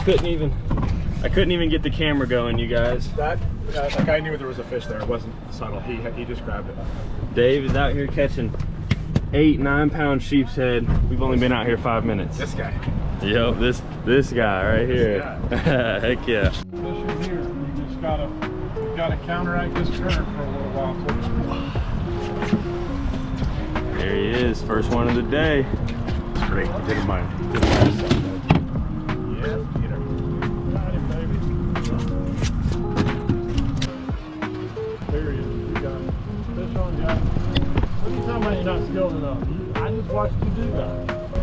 couldn't even get the camera going, you guys. That guy knew there was a fish there. It wasn't subtle. He just grabbed it. Dave is out here catching 8-9 pound sheepshead. We've only been out here 5 minutes. This guy. Yep, this guy right here. Heck yeah. Fishing here, you just gotta counteract this current for a little while. There he is, first one of the day. It's great. Didn't mind. Yeah, Peter. Got him, baby. There he is. You got him. Fish on, guy. What are you talking about? You're not skilled enough. I just watched you do that.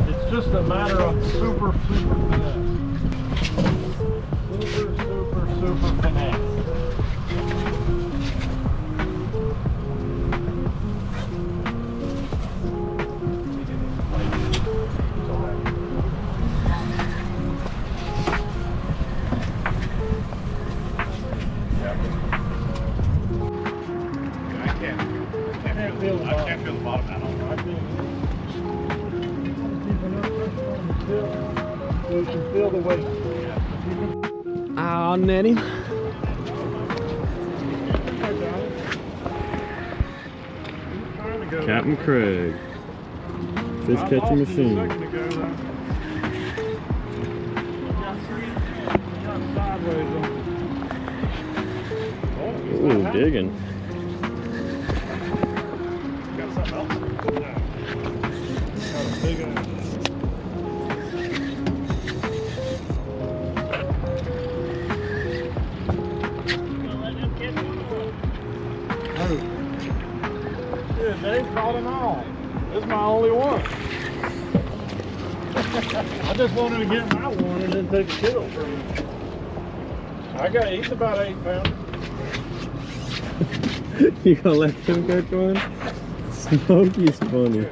It's just a matter of super finesse. Super finesse. I can't feel the bottom at all. So you can feel the weight. I'll net him. Captain Craig. Fish catching machine. Ooh, digging. Got something else? Got a big one. Dude, Dave caught them all. This is my only one. I just wanted to get my one and then take a kill from him. He's about 8 pounds. You gonna let him catch one? Smokey's funny.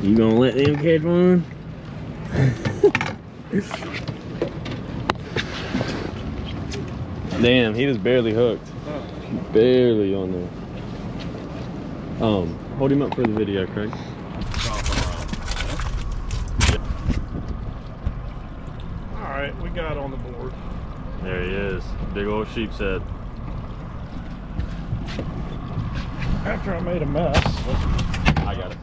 You gonna let him catch one? Damn, he was barely hooked. Barely on there. Hold him up for the video, Craig. Alright, we got on the board. There he is. Big old sheepshead. After I made a mess. I got it.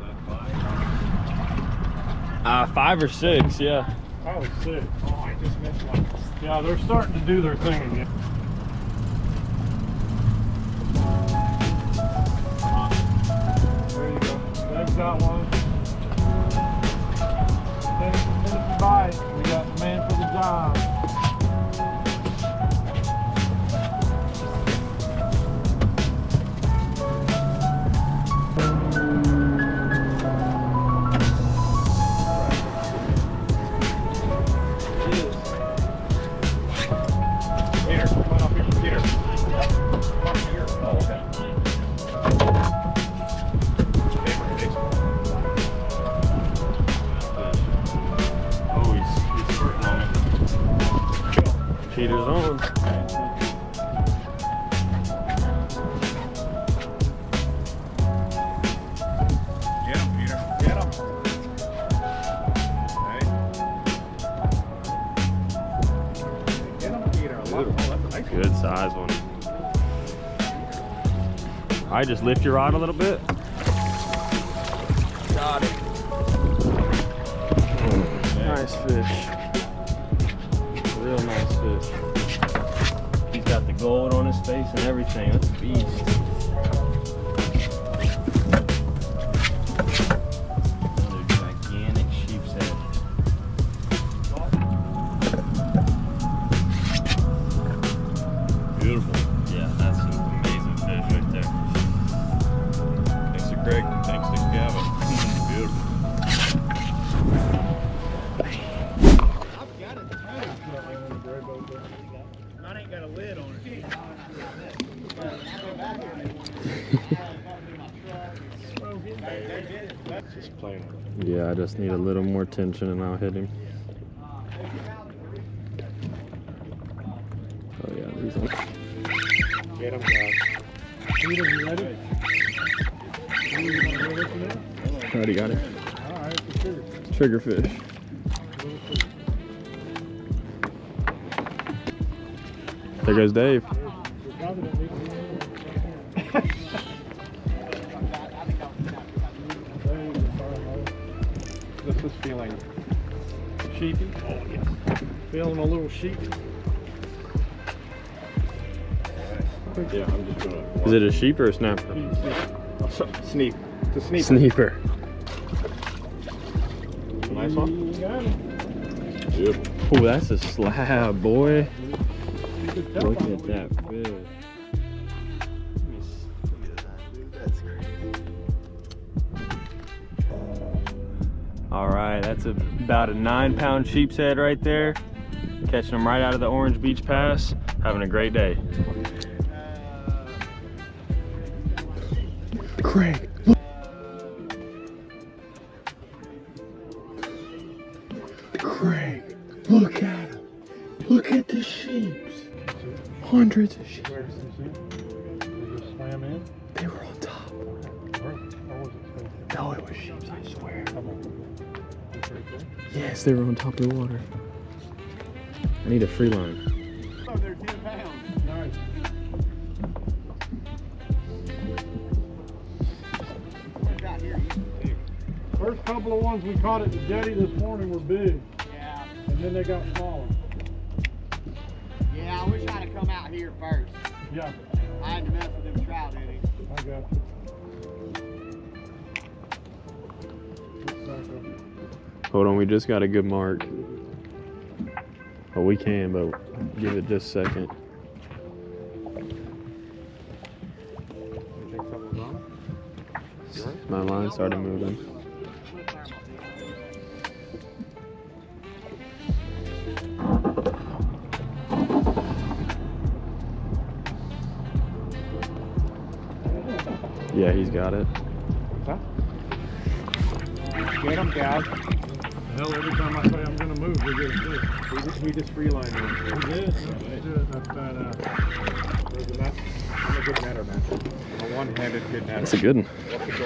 5 or 6, yeah. Probably 6. Oh, I just missed one. Yeah, they're starting to do their thing again. There you go. Dave's got one. Finish the bite. We got the man for the job. Peter's on. Get him, Peter. Get him. Okay. Get him, Peter. Oh, that's a nice Good size one. All right, just lift your rod a little bit. Got it. Nice fish. Real nice fish. He's got the gold on his face and everything. That's a beast. Another gigantic sheepshead. Beautiful. Yeah, that's an amazing fish right there. Thanks to Greg. Thanks to Gavin. Beautiful. Mine ain't got a lid on it. Just playing. Yeah, I just need a little more tension and I'll hit him. Oh yeah, these ones. Get him, guys. Peter, you ready? Already got it. All right, for sure. Triggerfish. There goes Dave. This is feeling sheepy. Oh yes. Feeling a little sheepy. Yeah, I'm just gonna. Is it a sheep or a snapper? Sneak. It's a sneak. Sneaper. Nice one. You got it. Yep. Oh, that's a slab, boy. You could tell Look by the at way. that fish. Look at that, dude. That's crazy. All right, that's about a 9-pound sheepshead right there. Catching them right out of the Orange Beach Pass. Having a great day. Craig, look. Craig, look at him. Look at the sheeps. Hundreds of sheep. Where's the sheep? They just swam in? They were on top. Or was it supposed No, it was sheep, I swear. to come on? It's right there. Yes, they were on top of the water. I need a free line. Oh, they're 10 pounds. Nice. First couple of ones we caught at the jetty this morning were big, Yeah, and then they got smaller. yeah, I wish I'd have come out here first. Yeah, I had to mess with them trout in it. I got you. Looks like Hold on, we just got a good mark. Oh, we can, but give it just a second. You think something's on? My line started moving. Yeah, he's got it. Get them, guys. hell, every time I say I'm gonna move, we get a fish. We just relined them. We did. That's good. That's badass. I'm a good netter, man. A one-handed good netter. That's a good one. What could go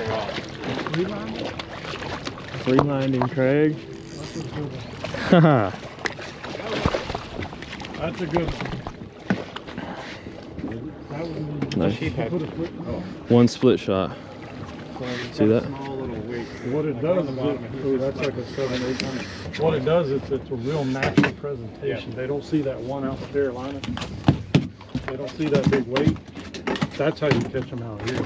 wrong? Free lining, Craig. That's a good one. Haha. That's a good one. That one. Nice. Sheephead. Put a foot. Oh. One split shot. See that? Small little weight. What it does is that's like a 7-8 pound. What it does is it's a real natural presentation. They don't see that 1 ounce Carolina. They don't see that big weight. That's how you catch them out here.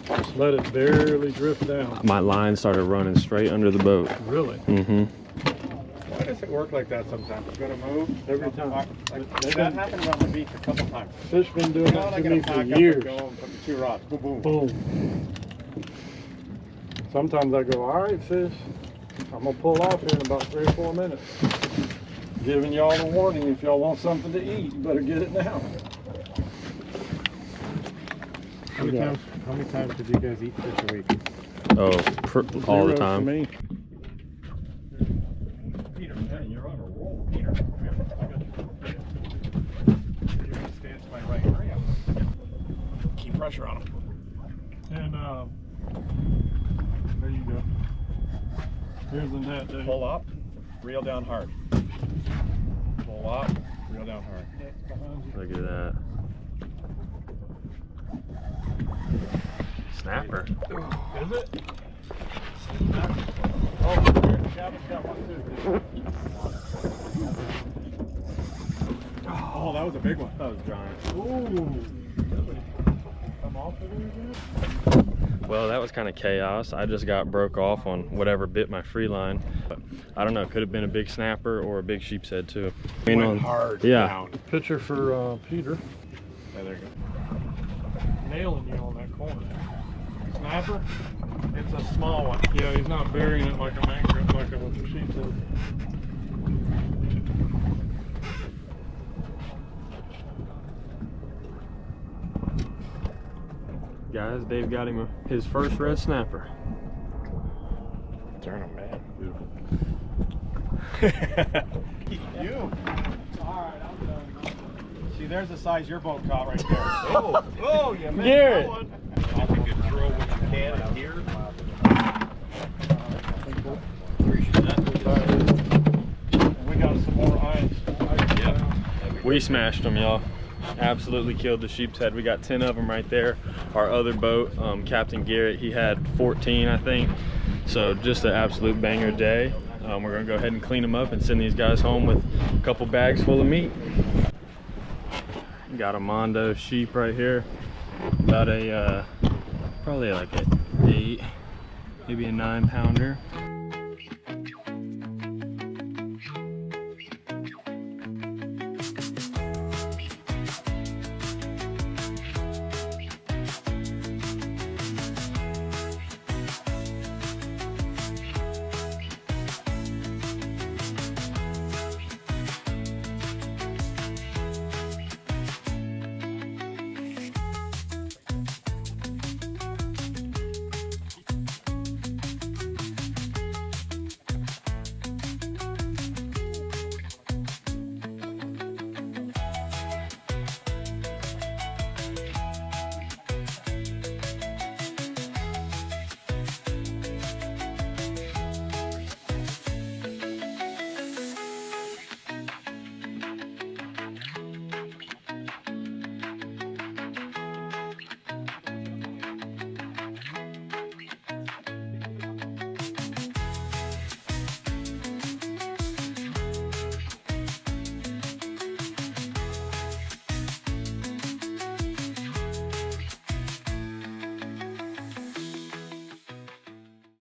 Just let it barely drift down. My line started running straight under the boat. Really? Mm-hmm. Why does it work like that sometimes? You gotta move Every time. Like, that happened on the beach a couple times. Fish been doing You know, that I to gotta me pack for up and years. go and put the 2 rods. Boom, boom. Boom. Sometimes I go, all right, fish, I'm gonna pull off here in about 3 or 4 minutes. Giving y'all a warning, if y'all want something to eat, you better get it now. How many times did you guys eat fish a week? Oh, all the Zero time. for me. Peter, man, you're on a roll, Peter. Stay into my right area. Keep pressure on him. And there you go. Here's the net. Dave. Pull up, reel down hard. Pull up, reel down hard. Look at that. Snapper. Is it? Oh, here, Gavin's got one too. Oh, that was a big one. That was giant. Ooh. Come off of there again? Well, that was kind of chaos. I just got broke off on whatever bit my free line. But I don't know, could have been a big snapper or a big sheepshead too. Went hard yeah. down. Picture for Peter. Yeah, there you go. Nailing you on that corner. Snapper? It's a small one. Yeah, he's not burying it like a mangrove, like what the sheep said. Guys, Dave got him his first red snapper. Turn him, man. You. Alright, I'm done. See, there's the size your boat caught right there. Oh, you missed Garrett. that one. I think you throw when you can in here. Appreciate that. We smashed them, y'all. Absolutely killed the sheepshead. We got 10 of them right there. Our other boat, Captain Garrett, he had 14, I think. So just an absolute banger day. We're gonna go ahead and clean them up and send these guys home with a couple bags full of meat. Got a Mondo sheep right here. About a, probably like a 8, maybe a 9 pounder.